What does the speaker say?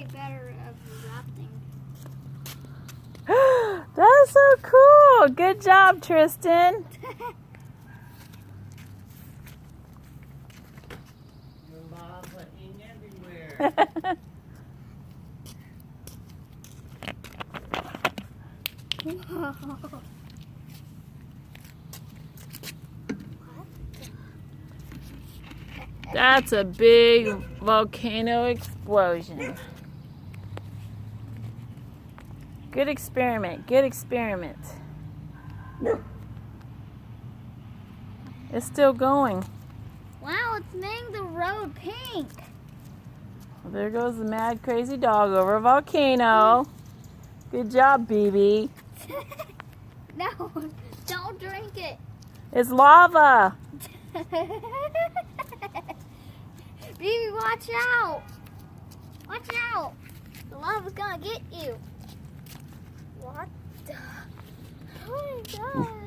get better at rafting. That's so cool. Good job, Tristan. Everywhere. That's a big volcano explosion. Good experiment. Good experiment. It's still going. Wow, it's making the road pink. Well, there goes the mad crazy dog over a volcano. Good job, BB. No, don't drink it. It's lava. Baby, watch out. Watch out. The lava's gonna get you. What the? Oh my God.